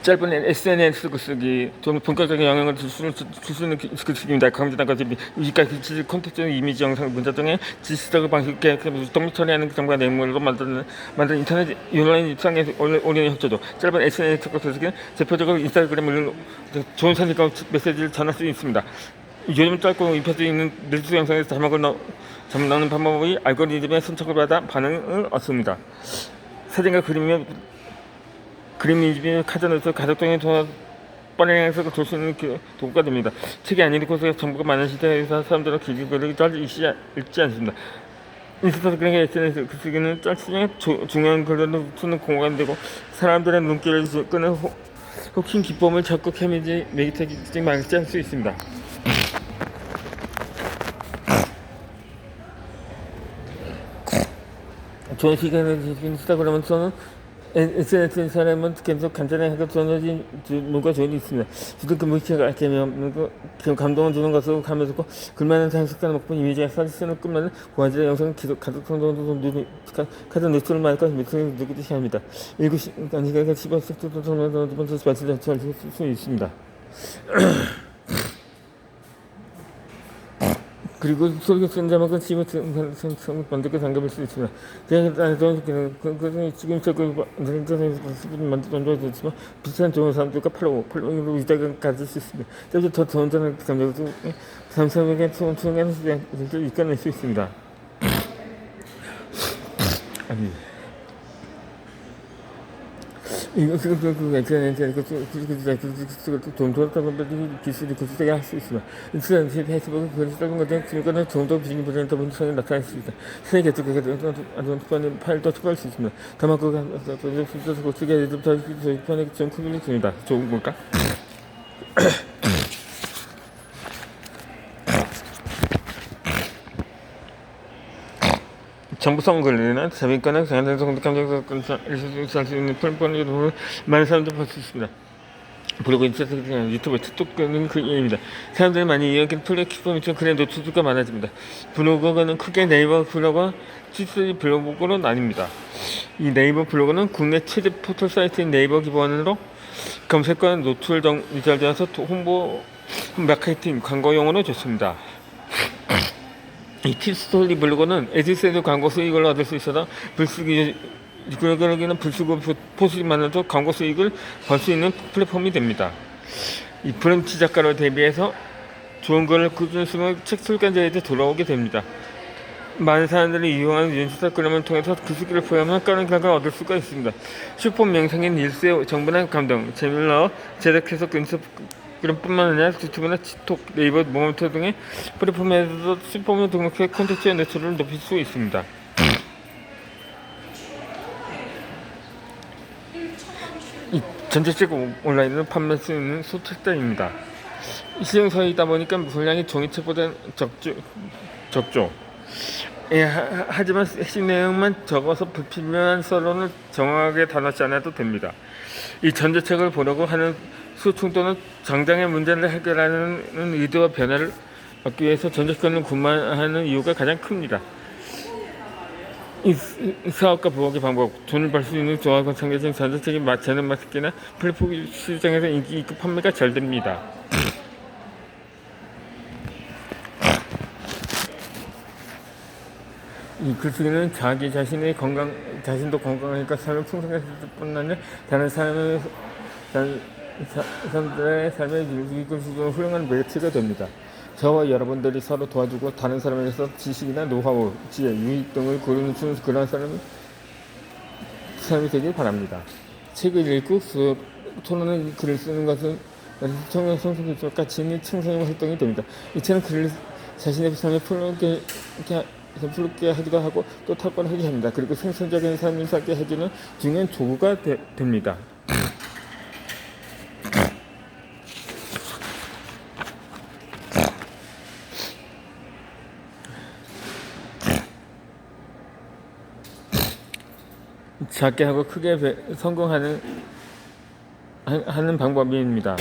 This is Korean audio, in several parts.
짧은 SNS 글쓰기 좀 본격적인 영향을 줄 수 있는 글쓰기입니다. 강조단까지 유지가 기술 콘텐츠, 이미지, 영상, 문자 등의 지시적 방식의 독립 처리하는 정보와 내용으로 만든 인터넷 온라인 입장에 올리는 협조도. 짧은 SNS 글쓰기는 대표적으로 인스타그램을 좋은 사진과 메시지를 전할 수 있습니다. 요즘 짧고 입혀져 있는 릴스 영상에서 자막을 넣는 방법이 알고리즘의 선택을 받아 반응을 얻습니다. 사진과 그림이 카드에서 가족적인 뻔한 해석을 줄 수 있는 도구가 됩니다. 책이 아닌 곳에 정보가 많은 시대에서 사람들은 길이를 잘 읽지 않습니다. 인스타그램의 SNS 글쓰기는 짧게 중요한 글을 쓰는 공간이 되고 사람들의 눈길을 끄는 혹시 기쁨을 적극 헤매지 매개체지 막지 않을 수 있습니다. 좋은 시간을 인스타그램에서는 SNS 사람은 계속 간단하게 전해진 뭔가 좋은 있습니다. 주도 그 물체가 개념, 감동을 주는 것으로 가면서 글만은 장식하는 먹고 이미지가 사진을 끝나는 고화질의 영상은 계속 가족 성동도 카드 노출을 말까 매체를 느끼듯이 합니다. 7시간가 10억 정도 두 번째 발전할 수 있습니다. 그리고 소리가 쓴 자막은 씹어 번쩍게 잠겨볼 수 있습니다. 지금 저그 만들어졌지만 비슷한 좋은 사람들과 팔로우로 위작을 가질 수 있습니다. 더 좋은 자를 감정도 사람에게 총총하는 수를 이끌어낼 수 있습니다. 아니. 이거 좀 돌아가면 기술이 구축되게 할 수 있습니다. 인스타그램, 페이스북은 그런 짧은 것들 지금까지는 좀더 비중이 보장된 분석이 나타날 수 있습니다. 세계 개척에 아주 파일도 추가할 수 있습니다. 다만 그거 고치게 저희 편에 좀 크기를 줍니다. 좋은 걸까? 정보성 권리는 재미있거나 장단성 감정성 살수 있는 플랫폼으로 많은 사람들이 볼 수 있습니다. 블로그, 인스타그램, 유튜브, 틱톡 등은 그 예입니다. 사람들이 많이 이용하는 플랫폼이 좀 그래 노출수가 많아집니다. 블로그는 크게 네이버 블로그와 C3 블로그로 나뉩니다. 이 네이버 블로그는 국내 최대 포털 사이트인 네이버 기반으로 검색과 노출 등 유지되어서 홍보, 마케팅, 광고용으로 좋습니다. 이 티스토리 블로그는 에디스에도 광고 수익을 얻을 수 있어서 불쓰기는 불쓰고 포스트만으로도 광고 수익을 벌 수 있는 플랫폼이 됩니다. 이 브런치 작가로 대비해서 좋은 글을 꾸준히 쓰면 책 출간자에게 돌아오게 됩니다. 많은 사람들이 이용하는 인스타그램을 통해서 글쓰기를 포함한 까는 결과를 얻을 수가 있습니다. 슈퍼 명상인 릴스의 정보나 감동, 재미를 넣어 제작해서 인스타그램뿐만 아니라 유튜브나 틱톡, 네이버, 모멘토 등의 플랫폼에서도 슈퍼맨 등록해 콘텐츠의 매출을 높일 수 있습니다. 이 전자책 온라인으로 판매할 수 있는 소책자입니다. 실용서이다 보니까 분량이 종이책보다 적죠. 하지만 핵심 내용만 적어서 불필요한 서론을 정확하게 다루지 않아도 됩니다. 이 전자책을 보려고 하는 수충도는 장장의 문제를 해결하는 의도와 변화를 얻기 위해서 전자책을 구매하는 이유가 가장 큽니다. 이 사업과 부업의 방법, 돈을 벌 수 있는 조합과 상계적 전자책이 재능 마케팅이나 플랫폼 시장에서 인기 있고 판매가 잘 됩니다. 이 글쓰기는 자신도 건강하니까 삶을 풍성해질 뿐 아니라 다른 사람들의 삶을 이끌 수 있는 훌륭한 매체가 됩니다. 저와 여러분들이 서로 도와주고 다른 사람에게서 지식이나 노하우, 지혜, 유익 등을 고르는 그런 삶이 되길 바랍니다. 책을 읽고 토론을 글을 쓰는 것은 청년 성숙과 가치 있는 청소년 활동이 됩니다. 이 책은 글을 자신의 삶에 부럽게 하기도 하고 또 탁월하게 합니다. 그리고 생산적인 삶을 살게 해주는 중요한 도구가 됩니다. 작게 하고 크게 성공하는 방법입니다.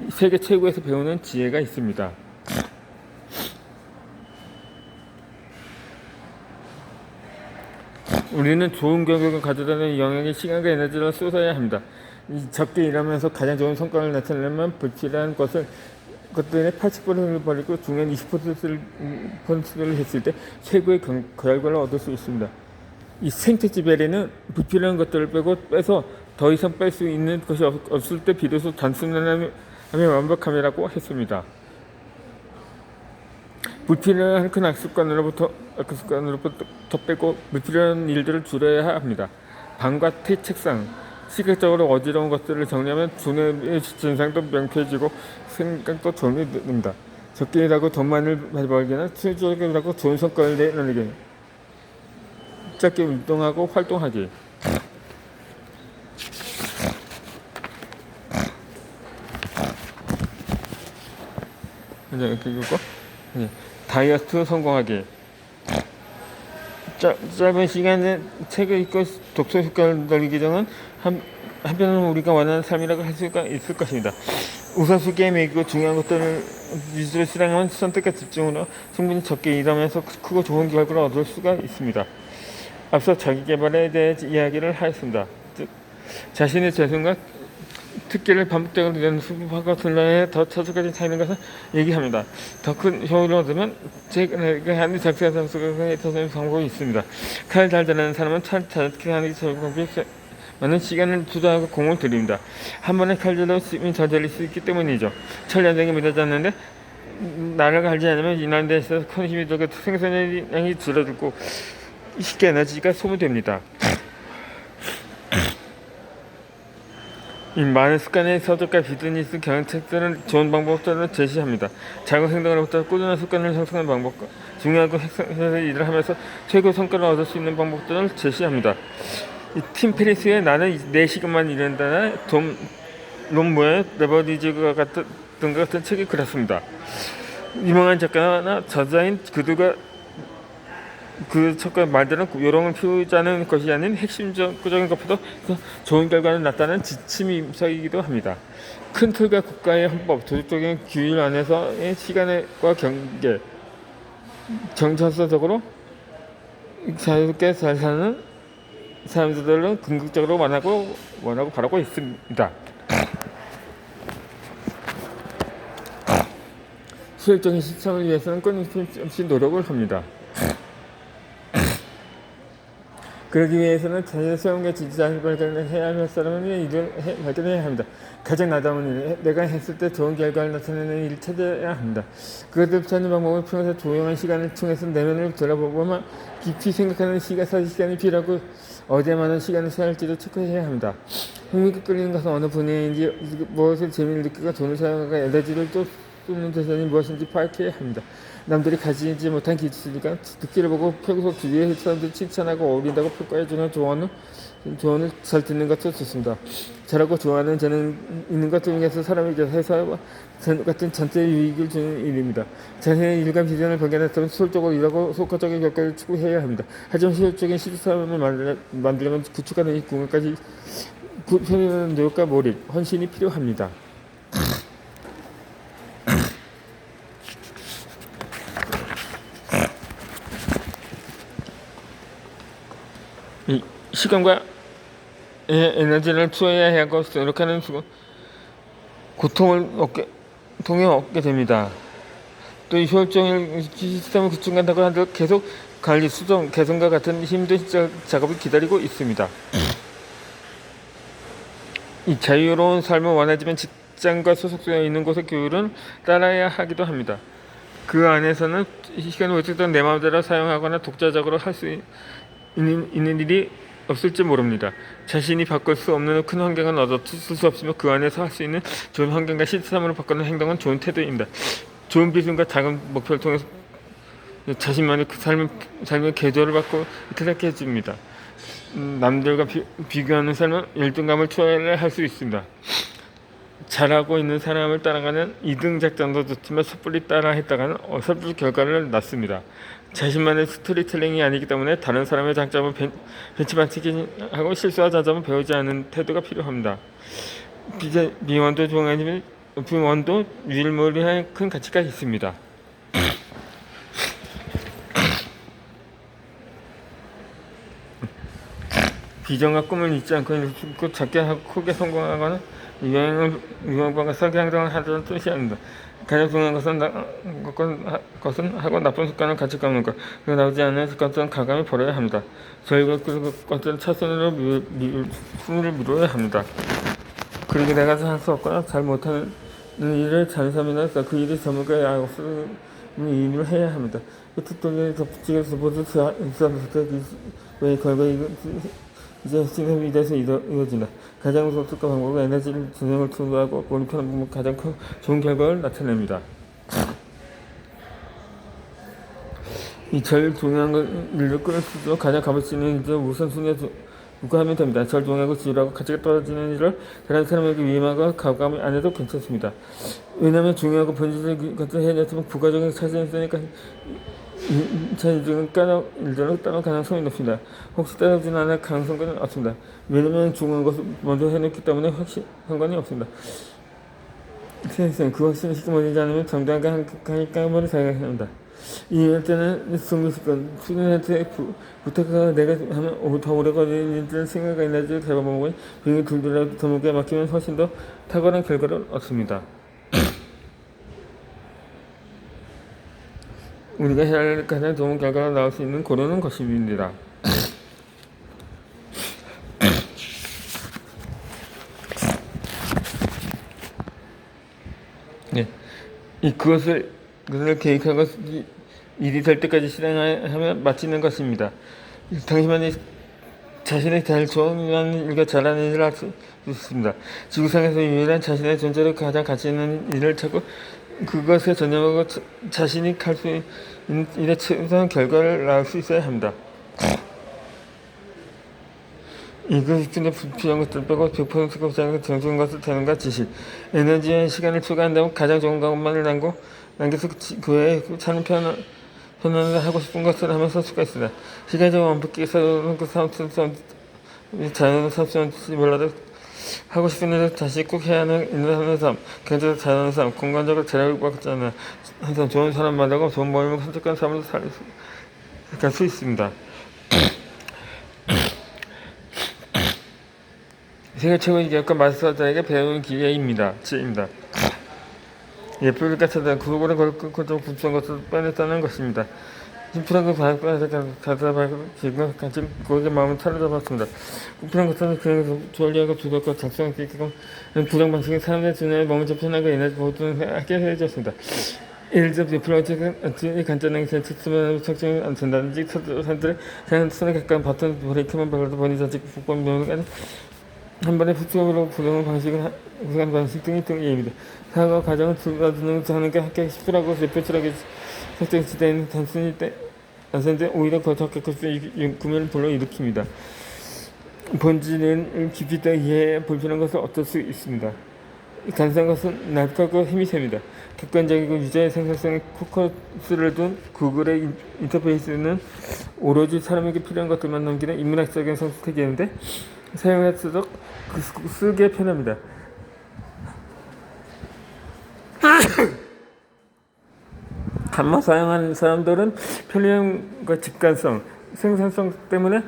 세계 최고에서 배우는 지혜가 있습니다. 우리는 좋은 결과를 가져다는 영역에 시간과 에너지를 쏟아야 합니다. 적게 일하면서 가장 좋은 성과를 나타내려면 불필요한 것들의 80%를 버리고 중요한 20%를 했을 때 최고의 결과를 얻을 수 있습니다. 이 생태지배례는 불필요한 것들을 빼서 더 이상 뺄 수 있는 것이 없을 때 비로소 단순함의 완벽함이라고 했습니다. 불필요한 큰 악습관으로부터 빼고 불필요한 일들을 줄여야 합니다. 방과 책상, 시각적으로 어지러운 것들을 정리하면 두뇌의 진상도 명쾌해지고 생각도 정리됩니다. 적게 일하고 돈 많이 벌기나 수적으로 일하고 좋은 성과를 내놓기. 짧게 운동하고 활동하기. 그리고 다이어트 성공하기. 짧은 시간에 책을 읽고 독서 효과를 늘리기 전은 한편은 우리가 원하는 삶이라고 할 수가 있을 것입니다. 우선순위에 매기고 중요한 것들을 위주로 실행하면 선택과 집중으로 충분히 적게 일하면서 크고 좋은 결과를 얻을 수가 있습니다. 앞서 자기개발에 대해 이야기를 하였습니다. 즉 자신의 재능과 특기를 반복적으로 연습하고 훈련해 더 차주까지 차이는 것을 얘기합니다. 더 큰 효율을 얻으면 제가 하는 작사 작성에 있어서는 방법이 있습니다. 칼 잘 자르는 사람은 잘게 하는 방법이 많은 시간을 투자하고 공을 들입니다. 한 번에 칼 잘르면 잘 자를 수 있기 때문이죠. 철 연장이 무너지 않는데 나를 갈지 않으면 인하는 데 있어서 큰 힘이 들고 생산량이 줄어들고 쉽게 에너지가 소모됩니다. 이 많은 습관의 서적과 비즈니스 경영책들은 좋은 방법들을 제시합니다. 작은 행동으로부터 꾸준한 습관을 형성하는 방법과 중요하고 핵심적인 일을 하면서 최고 성과를 얻을 수 있는 방법들을 제시합니다. 팀 페리스의 나는 4시간만 일한다나 롬 모의 레버리지가 같은 책이 그렇습니다. 유명한 작가나 저자인 그들과 그 척과 말들은 요령을 피우자는 것이 아닌 핵심적인 것보다 좋은 결과를 낳다는 지침서이기도 합니다. 큰 틀과 국가의 헌법, 도덕적인 규율 안에서의 시간과 경계, 정천사적으로 자유롭게 잘 사는 사람들은 궁극적으로 원하고 바라고 있습니다. 수익적인 시청을 위해서는 끊임없이 노력을 합니다. 그러기 위해서는 자신의 수용과 지지자를 발견해야 할 사람은 일을 발견해야 합니다. 가장 나다운 일, 내가 했을 때 좋은 결과를 나타내는 일을 찾아야 합니다. 그것을 찾는 방법을 평소 조용한 시간을 통해서 내면을 돌아보고만 깊이 생각하는 시간이 필요하고 어디에 많은 시간을 써야 할지도 체크해야 합니다. 흥미가 끌리는 것은 어느 분야인지 무엇을 재미를 느끼고 돈을 사용하고 에너지를 또 쏟는 대상이 무엇인지 파악해야 합니다. 남들이 가지지 못한 기술이니까 듣기를 보고 평소 주위의 사람들이 칭찬하고 어울린다고 평가해주는 조언을 잘 듣는 것도 좋습니다. 잘하고 좋아하는 재능 있는 것 중에서 사람에게 회사와 같은 전체 유익을 주는 일입니다. 자신의 일과 비전을 발견했다면 효율적으로 일하고 효과적인 결과를 추구해야 합니다. 하지만 효율적인 시스템을 만들려면 구축하는 이 궁극까지 편리한 노력과 몰입, 헌신이 필요합니다. 이 시간과 에너지를 투여해야 하고 노력하는 고통을 얻게 됩니다. 또 이 효율적인 시스템을 구축한다고 하더라도 계속 관리, 수정, 개선과 같은 힘든 작업이 기다리고 있습니다. 이 자유로운 삶을 원하지만 직장과 소속되어 있는 곳의 규율은 따라야 하기도 합니다. 그 안에서는 시간을 어쨌든 내 마음대로 사용하거나 독자적으로 할 수 있는 일이 없을지 모릅니다. 자신이 바꿀 수 없는 큰 환경은 얻을 수 없으며 그 안에서 할 수 있는 좋은 환경과 시스템으로 바꾸는 행동은 좋은 태도입니다. 좋은 비전과 작은 목표를 통해서 자신만의 그 삶의 계절을 바꿔 이렇게 해줍니다. 남들과 비교하는 삶은 열등감을 초래할 수 있습니다. 잘하고 있는 사람을 따라가는 2등 작전도 좋지만 섣불리 따라 했다가는 어설픈 결과를 낳습니다. 자신만의 스토리텔링이 아니기 때문에 다른 사람의 장점을 벤치마킹하고 실수와 점을 배우지 않는 태도가 필요합니다. 비원도 좋아하지만 비원도 유일무이한 큰 가치가 있습니다. 비전과 꿈을 잊지 않고 꼭 작게 하고 크게 성공하거나 유행과 설계행동을 하자는 뜻이 아닙니다. 가장 중요한 것은 하고 나쁜 습관을 같이 깎는 것. 그 나오지 않는 것들은 가감히 버려야 합니다. 저희가 그 것들은 차선으로 승리를 미뤄야 합니다. 그리고 내가 할 수 없거나 잘 못하는 일을 잘삼이나 그 일이 전문가의 없으면 일을 해야 합니다. 특별히 덧붙이게 모두 왜 결과 이제 시스템이 이래서 이루어진다. 가장 속도가 방법은 에너지를 진행을 투구하고 몰입하는 부분 가장 좋은 결과를 나타냅니다. 이 제일 중요한 건 일을 끌 수 있도록 가장 값어치 있는 일을 우선순위에 두고 하면 됩니다. 절 동하고 지루하고 가치가 떨어지는 일을 다른 사람에게 위임하고 가감이 안 해도 괜찮습니다. 왜냐하면 중요하고 본질적인 것을 해냈으면 부가적인 차지는 있으니까 자유적인 일들을 따를 가능성이 높습니다. 혹시 따라오지는 않을 가능성은 없습니다. 왜냐하면 중요한 것을 먼저 해냈기 때문에 상관이 없습니다. 그 확신을 시켜 버리지 않으면 정당하게 까먹을 생각합니다. 이럴 때는 성공습관 수련한테 부탁하고 내가 하면 더 오래 걸리는 일들을 생각과 에너지를 잡아먹으니 비행기 둘둘하고 더무게 맡기면 훨씬 더 탁월한 결과를 얻습니다. 우리가 해야 할 가장 좋은 결과가 나올 수 있는 고르는 것입니다. 네. 그것을 계획하고 일이 될 때까지 실행하며 마치는 것입니다. 당신만이 자신의 잘 좋아하는 일과 잘하는 일을 할 수 있습니다. 지구상에서 유일한 자신의 존재로 가장 가치 있는 일을 찾고 그것에 전념하고 자신이 할 수 있는 일에 최선의 결과를 낳을 수 있어야 합니다. 이것이 근데 불필요한 것들 빼고 100% 곱장에서 정적인 것을 되는가 지식, 에너지와 시간을 추가한다면 가장 좋은 것만을 남겨서 그 외에 차는 편안을 하고 싶은 것을 하면 살 수가 있습니다. 시간적으로 완벽하게 살아오는 그 자연을 삽수한지 몰라도 하고 싶은 일을 다시 꼭 해야 하는 일을 하는 사람, 경제적 잘하는 사람, 공간적으로 재력을 받잖아요. 항상 좋은 사람 만나고 좋은 모임을 선택한 사람을 갈 수 있습니다. 세계 최고의 기업가 마스터자에게 배우는 기회입니다. 지혜입니다. 예쁘게 찾아 구글에 걸고 좀 부푼 것을 빼냈다는 것입니다. 심플한 그 방향에서 가다바고 지금 같이 고객의 마음을 사로잡았습니다. 심플한 것은 그냥 조리하고 두껍고 작성하기 부정 방식의 사람들의 주변에 머물러 편하고 에너지 보호는 하게 해줬습니다. 예를 들어 프로젝트는 간단하게 제출하면 설정이 안 된다든지 사람들의 손에 가까운 버튼 브레이크만 밟아도 본인 자식 복권 명령까지 한 번에 흡수로 구성하는 방식 등이 예입니다. 사과 과정을 두는 하는 게 학교 식수라고 대표적으로 설정시된 단순히 안선데 오히려 더 적극적 구매를 불러일으킵니다. 본질은 깊이 있다 이해해 불필요한 것을 얻을 수 있습니다. 간단한 것은 낮고 힘이 셉니다. 객관적이고 유저의 생산성에 포커스를 둔 구글의 인터페이스는 오로지 사람에게 필요한 것들만 넘기는 인문학적인 선택이었는데 사용할수록 쓰기에 편합니다. 다만 사용하는 사람들은 편리함과 직관성, 생산성 때문에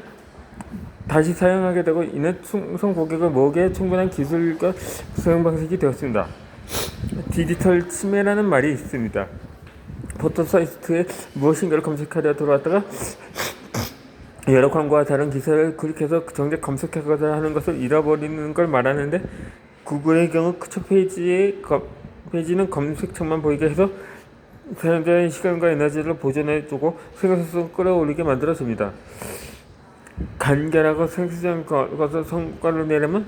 다시 사용하게 되고 이는 충성 고객을 모으기에 충분한 기술과 사용 방식이 되었습니다. 디지털 치매라는 말이 있습니다. 포털 사이트에 무엇인가를 검색하려 들어왔다가 여러 광고와 다른 기사를 클릭해서 정작 검색하고자 하는 것을 잃어버리는 걸 말하는데 구글의 경우 첫 페이지는 검색창만 보이게 해서 사용자의 시간과 에너지를 보존해주고 생산성을 끌어올리게 만들어줍니다. 간결하고 생산적인 것을 성과를 내려면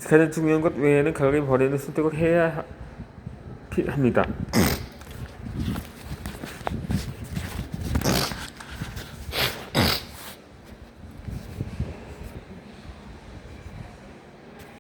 가장 중요한 것 외에는 가격이 버리는 선택을 해야 합니다.